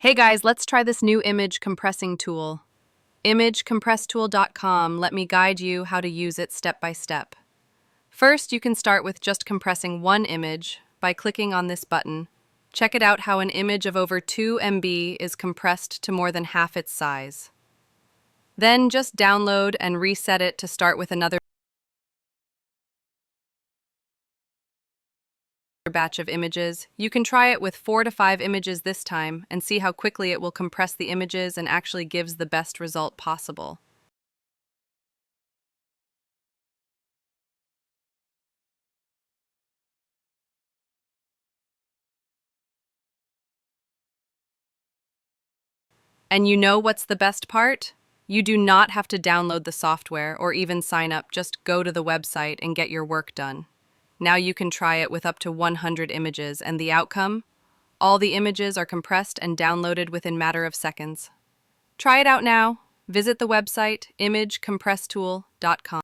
Hey guys, let's try this new image compressing tool. ImageCompressTool.com. Let me guide you how to use it step by step. First, you can start with just compressing one image by clicking on this button. Check it out how an image of over 2 MB is compressed to more than half its size. Then just download and reset it to start with another batch of images. You can try it with 4 to 5 images this time and see how quickly it will compress the images and actually gives the best result possible. And you know what's the best part? You do not have to download the software or even sign up, just go to the website and get your work done. Now you can try it with up to 100 images, and the outcome? All the images are compressed and downloaded within matter of seconds. Try it out now. Visit the website imagecompresstool.com.